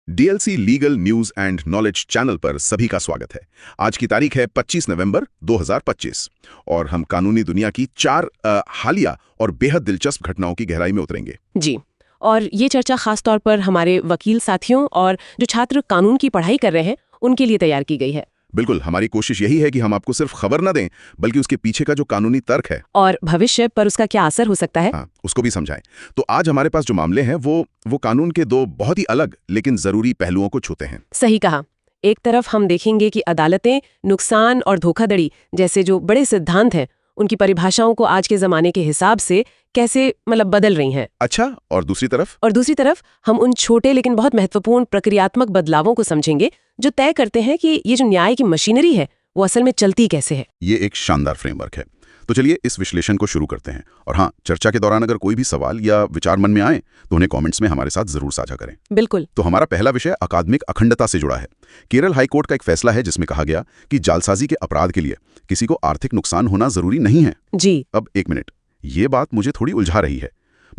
DLC legal news and knowledge channel पर सभी का स्वागत है। आज की तारीख है 25 नवंबर 2025 और हम कानूनी दुनिया की चार हालिया और बेहद दिलचस्प घटनाओं की गहराई में उतरेंगे। जी, और ये चर्चा खास तौर पर हमारे वकील साथियों और जो छात्र कानून की पढ़ाई कर रहे हैं उनके लिए तैयार की गई है। बिल्कुल, हमारी कोशिश यही है कि हम आपको सिर्फ खबर न दें बल्कि उसके पीछे का जो कानूनी तर्क है और भविष्य पर उसका क्या असर हो सकता है, हाँ, उसको भी समझाएं। तो आज हमारे पास जो मामले हैं वो कानून के दो बहुत ही अलग लेकिन जरूरी पहलुओं को छूते हैं। सही कहा। एक तरफ हम देखेंगे कि अदालतें नुकसान और धोखाधड़ी जैसे जो बड़े सिद्धांत हैं उनकी परिभाषाओं को आज के जमाने के हिसाब से कैसे बदल रही हैं। अच्छा, और दूसरी तरफ हम उन छोटे लेकिन बहुत महत्वपूर्ण प्रक्रियात्मक बदलावों को समझेंगे जो तय करते हैं कि ये जो न्याय की मशीनरी है वो असल में चलती कैसे है। ये एक शानदार फ्रेमवर्क है। तो चलिए इस विश्लेषण को शुरू करते हैं। और हाँ, चर्चा के दौरान अगर कोई भी सवाल या विचार मन में आए तो उन्हें कमेंट्स में हमारे साथ जरूर साझा करें। बिल्कुल। तो हमारा पहला विषय अकादमिक अखंडता से जुड़ा है। केरल हाईकोर्ट का एक फैसला है जिसमें कहा गया कि जालसाजी के अपराध के लिए किसी को आर्थिक नुकसान होना जरूरी नहीं है। जी। अब एक मिनट, ये बात मुझे थोड़ी उलझा रही है।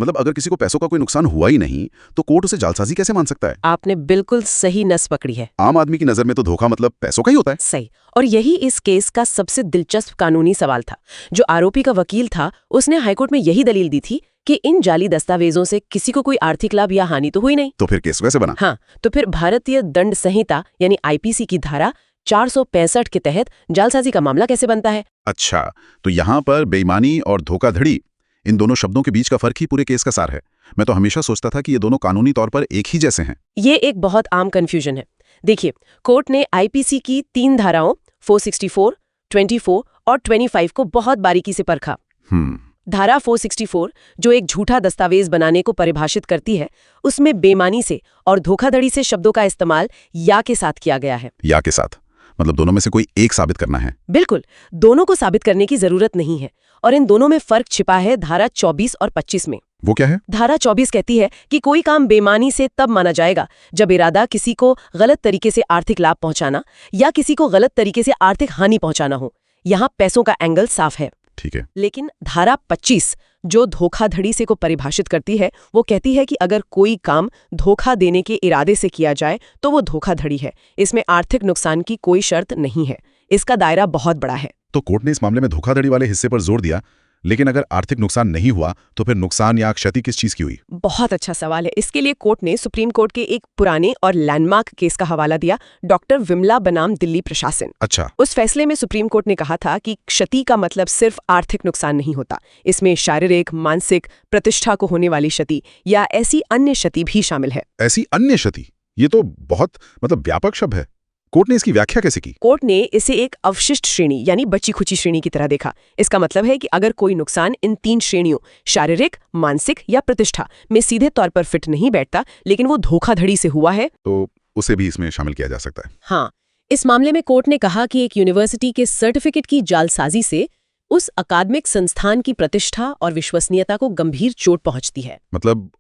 अगर किसी को पैसों का कोई नुकसान हुआ ही नहीं तो कोर्ट उसे जालसाजी कैसे मान सकता है? आपने बिल्कुल सही नस पकड़ी है। आम आदमी की नजर में तो धोखा पैसों का ही होता है। सही। और यही इस केस का सबसे दिलचस्प कानूनी सवाल था। जो आरोपी का वकील था उसने हाईकोर्ट में यही दलील दी थी कि इन जाली दस्तावेजों से किसी को कोई आर्थिक लाभ या हानि तो हुई नहीं। तो फिर केस वैसे बना? हाँ, तो फिर भारतीय दंड संहिता यानी आईपीसी की धारा 465 के तहत जालसाजी का मामला कैसे बनता है? अच्छा, तो यहाँ पर बेईमानी और धोखाधड़ी, इन दोनों शब्दों के बीच का फर्क ही पूरे केस का सार है। मैं तो हमेशा सोचता था कि ये दोनों कानूनी तौर पर एक ही जैसे हैं। ये एक बहुत आम कंफ्यूजन है। देखिए, कोर्ट ने आईपीसी की 3 धाराओं 464, 24 और 25 को बहुत बारीकी से परखा। धारा 464 जो एक झूठा दस्तावेज बनाने को परिभाषित करती है, उसमें बेईमानी से और धोखाधड़ी से शब्दों का इस्तेमाल या के साथ किया गया है। या के साथ दोनों में से कोई एक साबित करना है? बिल्कुल, दोनों को साबित करने की जरूरत नहीं है। और इन दोनों में फर्क छिपा है धारा 24 और 25 में। वो क्या है? धारा 24 कहती है कि कोई काम बेईमानी से तब माना जाएगा जब इरादा किसी को गलत तरीके से आर्थिक लाभ पहुंचाना या किसी को गलत तरीके से आर्थिक हानि पहुंचाना हो। यहाँ पैसों का एंगल साफ है। ठीक है। लेकिन धारा 25 जो धोखाधड़ी से को परिभाषित करती है, वो कहती है कि अगर कोई काम धोखा देने के इरादे से किया जाए तो वो धोखाधड़ी है। इसमें आर्थिक नुकसान की कोई शर्त नहीं है। इसका दायरा बहुत बड़ा है। तो कोर्ट ने इस मामले में धोखाधड़ी वाले हिस्से पर जोर दिया, लेकिन अगर आर्थिक नुकसान नहीं हुआ तो फिर नुकसान या क्षति किस चीज की हुई? बहुत अच्छा सवाल है। इसके लिए कोर्ट ने सुप्रीम कोर्ट के एक पुराने और लैंडमार्क केस का हवाला दिया, डॉक्टर विमला बनाम दिल्ली प्रशासन। अच्छा। उस फैसले में सुप्रीम कोर्ट ने कहा था कि क्षति का मतलब सिर्फ आर्थिक नुकसान नहीं होता, इसमें शारीरिक, मानसिक, प्रतिष्ठा को होने वाली क्षति या ऐसी अन्य क्षति भी शामिल है। ऐसी अन्य क्षति, ये तो बहुत व्यापक शब्द है। कोर्ट ने इसकी व्याख्या कैसे की? कोर्ट ने इसे एक अवशिष्ट श्रेणी यानी बची खुची श्रेणी की तरह देखा। इसका मतलब है कि अगर कोई नुकसान इन 3 श्रेणियों शारीरिक, मानसिक या प्रतिष्ठा में सीधे तौर पर फिट नहीं बैठता, लेकिन वो धोखाधड़ी से हुआ है, तो उसे भी इसमें शामिल किया जा सकता है। हाँ, इस मामले में कोर्ट ने कहा कि एक यूनिवर्सिटी के सर्टिफिकेट की जालसाजी से उस अकादमिक संस्थान की प्रतिष्ठा और विश्वसनीयता को गंभीर चोट पहुंचती है।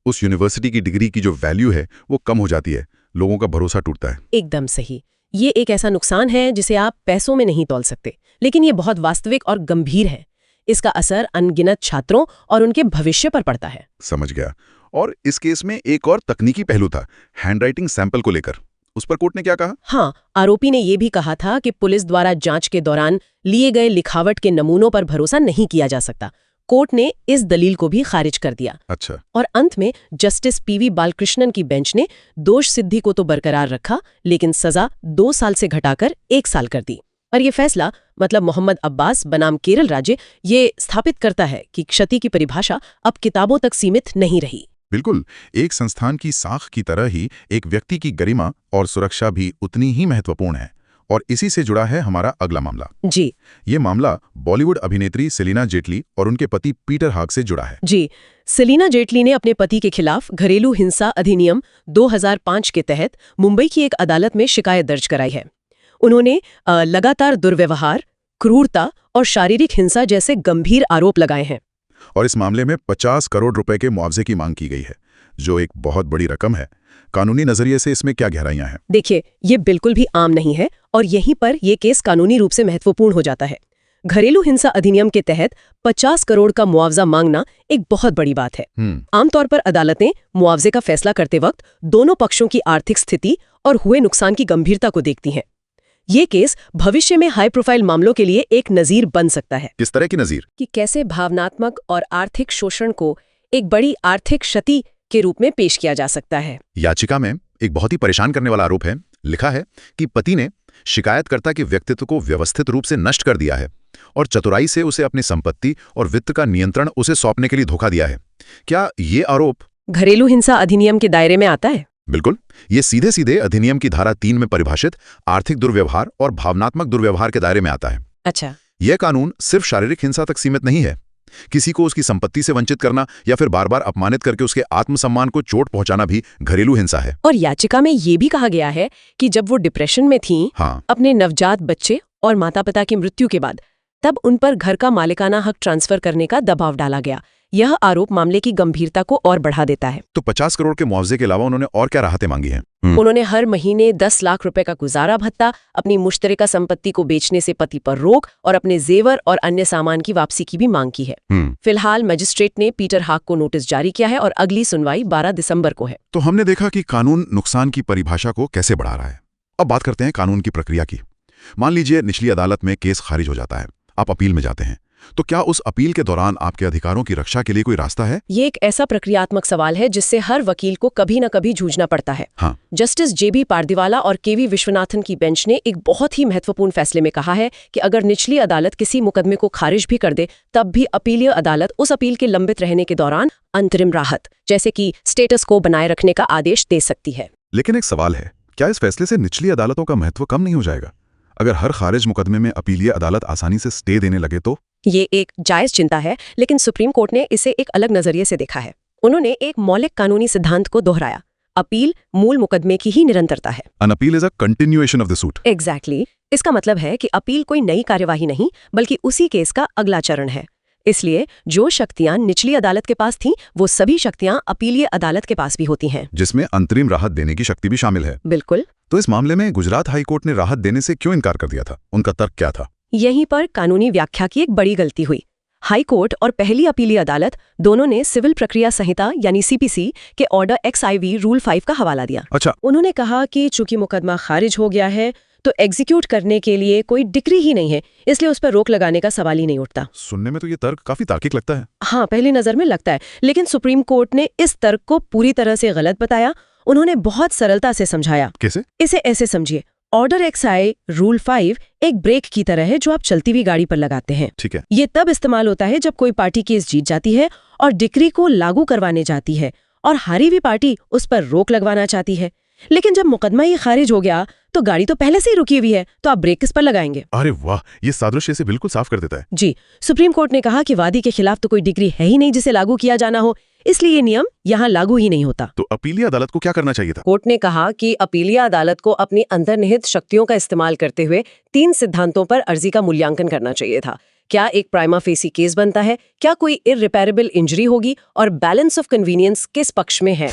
उस यूनिवर्सिटी की डिग्री की जो वैल्यू है वो कम हो जाती है, लोगों का भरोसा टूटता है। एकदम सही। ये एक ऐसा नुकसान है जिसे आप पैसों में नहीं तौल सकते, लेकिन ये बहुत वास्तविक और गंभीर है। इसका असर अनगिनत छात्रों और उनके भविष्य पर पड़ता है। समझ गया। और इस केस में एक और तकनीकी पहलू था, हैंडराइटिंग सैंपल को लेकर। उस पर कोर्ट ने क्या कहा? हाँ, आरोपी ने यह भी कहा था कि पुलिस द्वारा जांच के दौरान लिए गए लिखावट के नमूनों पर भरोसा नहीं किया जा सकता। कोर्ट ने इस दलील को भी खारिज कर दिया। अच्छा। और अंत में जस्टिस पीवी बालकृष्णन की बेंच ने दोष सिद्धि को तो बरकरार रखा, लेकिन सजा 2 साल से घटाकर 1 साल कर दी। और ये फैसला मोहम्मद अब्बास बनाम केरल राज्य ये स्थापित करता है कि क्षति की परिभाषा अब किताबों तक सीमित नहीं रही। बिल्कुल, एक संस्थान की साख की तरह ही एक व्यक्ति की गरिमा और सुरक्षा भी उतनी ही महत्वपूर्ण है। और इसी से जुड़ा है हमारा अगला मामला। जी। ये मामला बॉलीवुड अभिनेत्री सेलिना जेटली और उनके पति पीटर हाग से जुड़ा है। जी, सेलिना जेटली ने अपने पति के खिलाफ घरेलू हिंसा अधिनियम 2005 के तहत मुंबई की एक अदालत में शिकायत दर्ज कराई है। उन्होंने लगातार दुर्व्यवहार, क्रूरता और शारीरिक हिंसा जैसे गंभीर आरोप लगाए हैं। और इस मामले में 50 करोड़ रुपए के मुआवजे की मांग की गई है, जो एक बहुत बड़ी रकम है। कानूनी नजरिए से इसमें क्या गहराइयां हैं? देखिए, ये बिल्कुल भी आम नहीं है और यहीं पर यह केस कानूनी रूप से महत्वपूर्ण हो जाता है। घरेलू हिंसा अधिनियम के तहत 50 करोड़ का मुआवजा मांगना एक बहुत बड़ी बात है। आमतौर पर अदालतें मुआवजे का फैसला करते वक्त दोनों पक्षों की आर्थिक स्थिति और हुए नुकसान की गंभीरता को देखती हैं। ये केस भविष्य में हाई प्रोफाइल मामलों के लिए एक नजीर बन सकता है। किस तरह की नजीर? कि कैसे भावनात्मक और आर्थिक शोषण को एक बड़ी आर्थिक क्षति के रूप में पेश किया जा सकता है। याचिका में एक बहुत ही परेशान करने वाला आरोप है। लिखा है कि पति ने शिकायतकर्ता के व्यक्तित्व को व्यवस्थित रूप से नष्ट कर दिया है और चतुराई से उसे अपनी संपत्ति और वित्त का नियंत्रण उसे सौंपने के लिए धोखा दिया है। क्या ये आरोप घरेलू हिंसा अधिनियम के दायरे में आता है? बिल्कुल। ये सीधे सीधे अधिनियम की धारा 3 में परिभाषित आर्थिक दुर्व्यवहार और भावनात्मक दुर्व्यवहार के दायरे में आता है। अच्छा। यह कानून सिर्फ शारीरिक हिंसा तक सीमित नहीं है। किसी को उसकी संपत्ति से वंचित करना या फिर बार बार अपमानित करके उसके आत्मसम्मान को चोट पहुंचाना भी घरेलू हिंसा है। और याचिका में ये भी कहा गया है कि जब वो डिप्रेशन में थीं, अपने नवजात बच्चे और माता पिता की मृत्यु के बाद, तब उन पर घर का मालिकाना हक ट्रांसफर करने का दबाव डाला गया। यह आरोप मामले की गंभीरता को और बढ़ा देता है। तो 50 करोड़ के मुआवजे के अलावा उन्होंने और क्या राहतें मांगी हैं? उन्होंने हर महीने 10 लाख रुपए का गुजारा भत्ता, अपनी मुश्तरका संपत्ति को बेचने से पति पर रोक और अपने जेवर और अन्य सामान की वापसी की भी मांग की है। फिलहाल मजिस्ट्रेट ने पीटर हाक को नोटिस जारी किया है और अगली सुनवाई 12 दिसंबर को है। तो हमने देखा कि कानून नुकसान की परिभाषा को कैसे बढ़ा रहा है। अब बात करते हैं कानून की प्रक्रिया की। मान लीजिए निचली अदालत में केस खारिज हो जाता है, आप अपील में जाते हैं, तो क्या उस अपील के दौरान आपके अधिकारों की रक्षा के लिए कोई रास्ता है? ये एक ऐसा प्रक्रियात्मक सवाल है जिससे हर वकील को कभी न कभी जूझना पड़ता है। जस्टिस जेबी पारदीवाला और केवी विश्वनाथन की बेंच ने एक बहुत ही महत्वपूर्ण फैसले में कहा है कि अगर निचली अदालत किसी मुकदमे को खारिज भी कर दे, तब भी अपीलीय अदालत उस अपील के लंबित रहने के दौरान अंतरिम राहत, जैसे कि स्टेटस को बनाए रखने का आदेश दे सकती है। लेकिन एक सवाल है, क्या इस फैसले से निचली अदालतों का महत्व कम नहीं हो जाएगा? अगर हर खारिज मुकदमे में अपीलीय अदालत आसानी से स्टे देने लगे तो? ये एक जायज चिंता है, लेकिन सुप्रीम कोर्ट ने इसे एक अलग नजरिए से देखा है। उन्होंने एक मौलिक कानूनी सिद्धांत को दोहराया। अपील मूल मुकदमे की ही निरंतरता है। An appeal is a continuation of the suit. Exactly. इसका मतलब है कि अपील कोई नई कार्यवाही नहीं, बल्कि उसी केस का अगला चरण है। इसलिए जो शक्तियां निचली अदालत के पास थीं, वो सभी शक्तियां अपीलीय अदालत के पास भी होती हैं, जिसमें अंतरिम राहत देने की शक्ति भी शामिल है। बिल्कुल। तो इस मामले में गुजरात हाई कोर्ट ने राहत देने से क्यों इनकार कर दिया था? उनका तर्क क्या था? यहीं पर कानूनी व्याख्या की एक बड़ी गलती हुई। हाई कोर्ट और पहली अपीली अदालत दोनों ने सिविल प्रक्रिया संहिता यानी सीपीसी के ऑर्डर XIV रूल 5 का हवाला दिया। अच्छा। उन्होंने कहा कि चूंकि मुकदमा खारिज हो गया है, तो एग्जीक्यूट करने के लिए कोई डिक्री ही नहीं है, इसलिए उस पर रोक लगाने का सवाल ही नहीं उठता। सुनने में तो ये तर्क काफी तार्किक लगता है। हाँ, पहली नजर में लगता है, लेकिन सुप्रीम कोर्ट ने इस तर्क को पूरी तरह से गलत बताया। उन्होंने बहुत सरलता से समझाया। कैसे? इसे ऐसे समझिए, ऑर्डर XI रूल 5 एक ब्रेक की तरह है जो आप चलती हुई गाड़ी पर लगाते हैं। ठीक है। ये तब इस्तेमाल होता है जब कोई पार्टी केस जीत जाती है और डिक्री को लागू करवाने जाती है और हारी हुई पार्टी उस पर रोक लगवाना चाहती है। लेकिन जब मुकदमा ही खारिज हो गया तो गाड़ी तो पहले से ही रुकी हुई है, तो आप ब्रेक किस पर लगाएंगे? अरे वाह, ये सादृश्य इसे बिल्कुल साफ कर देता है। जी, सुप्रीम कोर्ट ने कहा कि वादी के खिलाफ तो कोई डिग्री है ही नहीं जिसे लागू किया जाना हो, इसलिए ये नियम यहाँ लागू ही नहीं होता। तो अपीलीय अदालत को क्या करना चाहिए था? कोर्ट ने कहा कि अपीलीय अदालत को अपनी अंतर्निहित शक्तियों का इस्तेमाल करते हुए 3 सिद्धांतों पर अर्जी का मूल्यांकन करना चाहिए था। क्या एक प्राइमा फेसी केस बनता है, क्या कोई इररिपेरेबल इंजरी होगी, और बैलेंस ऑफ कन्वीनियंस किस पक्ष में है।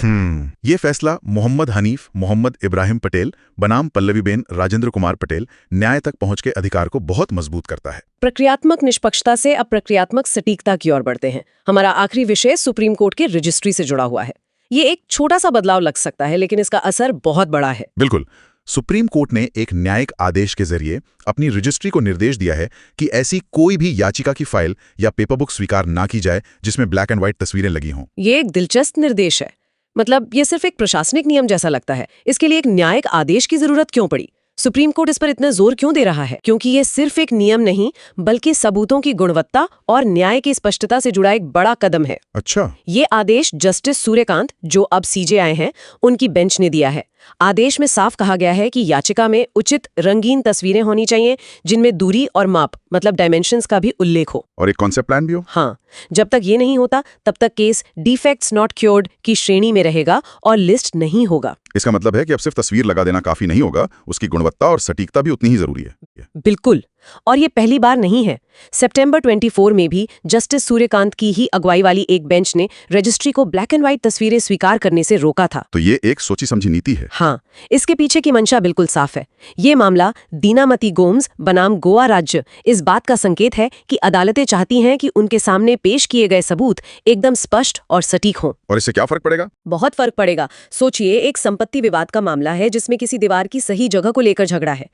ये फैसला मोहम्मद हनीफ, मोहम्मद इब्राहिम पटेल बनाम पल्लवीबेन राजेंद्र कुमार पटेल न्याय तक पहुंच के अधिकार को बहुत मजबूत करता है। प्रक्रियात्मक निष्पक्षता से अब प्रक्रियात्मक सटीकता की ओर बढ़ते हैं। हमारा आखिरी विषय सुप्रीम कोर्ट की रजिस्ट्री से जुड़ा हुआ है। ये एक छोटा सा बदलाव लग सकता है, लेकिन इसका असर बहुत बड़ा है। बिल्कुल। सुप्रीम कोर्ट ने एक न्यायिक आदेश के जरिए अपनी रजिस्ट्री को निर्देश दिया है कि ऐसी कोई भी याचिका की फाइल या पेपर बुक स्वीकार ना की जाए जिसमें ब्लैक एंड व्हाइट तस्वीरें लगी हों। ये एक दिलचस्प निर्देश है। मतलब ये सिर्फ एक प्रशासनिक नियम जैसा लगता है। इसके लिए एक न्यायिक आदेश की जरूरत क्यों पड़ी? सुप्रीम कोर्ट इस पर इतना जोर क्यों दे रहा है? क्योंकि ये सिर्फ एक नियम नहीं, बल्कि सबूतों की गुणवत्ता और न्याय की स्पष्टता से जुड़ा एक बड़ा कदम है। अच्छा। ये आदेश जस्टिस सूर्यकांत, जो अब CJI हैं, उनकी बेंच ने दिया है। आदेश में साफ कहा गया है कि याचिका में उचित रंगीन तस्वीरें होनी चाहिए जिनमें दूरी और माप मतलब डायमेंशंस का भी उल्लेख हो, और एक कॉन्सेप्ट प्लान भी हो। हाँ, जब तक ये नहीं होता तब तक केस डिफेक्ट्स नॉट क्योर्ड की श्रेणी में रहेगा और लिस्ट नहीं होगा। इसका मतलब है कि अब सिर्फ तस्वीर लगा देना काफी नहीं होगा, उसकी गुणवत्ता और सटीकता भी उतनी ही जरूरी है। बिल्कुल। और ये पहली बार नहीं है। सितंबर 24 में भी जस्टिस सूर्यकांत की ही अगुवाई वाली एक बेंच ने रजिस्ट्री को ब्लैक एंड व्हाइट तस्वीरें स्वीकार करने से रोका था। तो ये एक सोची समझी नीति है। हाँ, इसके पीछे की मंशा बिल्कुल साफ है। ये मामला दीनामती गोम्स बनाम गोवा राज्य इस बात का संकेत है कि अदालतें चाहती हैं कि उनके सामने पेश किए गए सबूत एकदम स्पष्ट और सटीक हों। और इससे क्या फर्क पड़ेगा? बहुत फर्क पड़ेगा। सोचिए, एक संपत्ति विवाद का मामला है जिसमें किसी दीवार की सही जगह को लेकर झगड़ा है।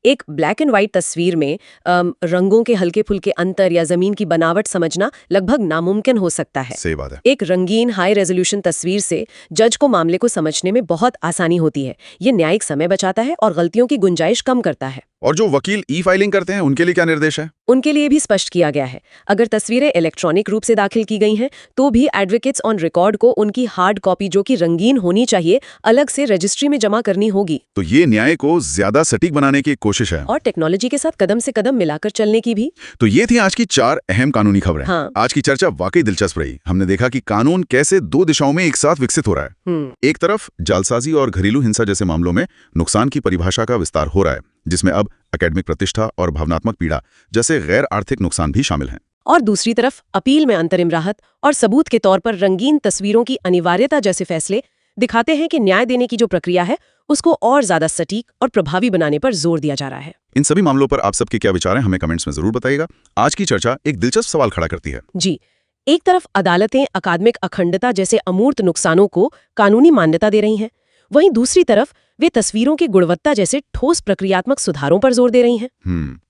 एक ब्लैक एंड व्हाइट तस्वीर में रंगों के हल्के फुल्के अंतर या जमीन की बनावट समझना लगभग नामुमकिन हो सकता है। सही बात है। एक रंगीन हाई रेजोल्यूशन तस्वीर से जज को मामले को समझने में बहुत आसानी होती है। ये न्यायिक समय बचाता है और गलतियों की गुंजाइश कम करता है। और जो वकील ई फाइलिंग करते हैं उनके लिए क्या निर्देश है? उनके लिए भी स्पष्ट किया गया है, अगर तस्वीरें इलेक्ट्रॉनिक रूप से दाखिल की गई हैं तो भी एडवोकेट्स ऑन रिकॉर्ड को उनकी हार्ड कॉपी, जो कि रंगीन होनी चाहिए, अलग से रजिस्ट्री में जमा करनी होगी। तो ये न्याय को ज्यादा सटीक बनाने की कोशिश है और टेक्नोलॉजी के साथ कदम से कदम मिलाकर चलने की भी। तो ये थी आज की 4 अहम कानूनी खबरें। हाँ। आज की चर्चा वाकई दिलचस्प रही। हमने देखा कि कानून कैसे 2 दिशाओं में एक साथ विकसित हो रहा है। एक तरफ जालसाजी और घरेलू हिंसा जैसे मामलों में नुकसान की परिभाषा का विस्तार हो रहा है, जिसमें अब एकेडमिक प्रतिष्ठा और भावनात्मक पीड़ा जैसे गैर आर्थिक नुकसान भी शामिल हैं। और दूसरी तरफ अपील में अंतरिम राहत और सबूत के तौर पर रंगीन तस्वीरों की अनिवार्यता जैसे फैसले दिखाते हैं कि न्याय देने की जो प्रक्रिया है उसको और ज्यादा सटीक और प्रभावी बनाने पर जोर दिया जा रहा है। इन सभी मामलों पर आप सबके क्या विचार हैं, हमें कमेंट्स में जरूर बताइएगा। आज की चर्चा एक दिलचस्प सवाल खड़ा करती है। जी, एक तरफ अदालतें अकादमिक अखंडता जैसे अमूर्त नुकसानों को कानूनी मान्यता दे रही हैं, वहीं दूसरी तरफ वे तस्वीरों की गुणवत्ता जैसे ठोस प्रक्रियात्मक सुधारों पर जोर दे रही हैं।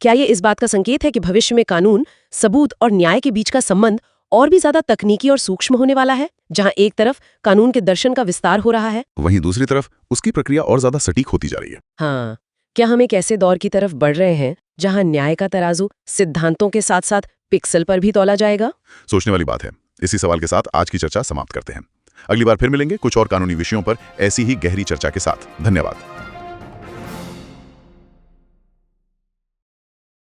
क्या ये इस बात का संकेत है कि भविष्य में कानून, सबूत और न्याय के बीच का संबंध और भी ज्यादा तकनीकी और सूक्ष्म होने वाला है, जहां एक तरफ कानून के दर्शन का विस्तार हो रहा है, वहीं दूसरी तरफ उसकी प्रक्रिया और ज्यादा सटीक होती जा रही है? हाँ, क्या हम एक ऐसे दौर की तरफ बढ़ रहे हैं जहां न्याय का तराजू सिद्धांतों के साथ साथ पिक्सल पर भी तौला जाएगा? सोचने वाली बात है। इसी सवाल के साथ आज की चर्चा समाप्त करते हैं। अगली बार फिर मिलेंगे कुछ और कानूनी विषयों पर ऐसी ही गहरी चर्चा के साथ। धन्यवाद।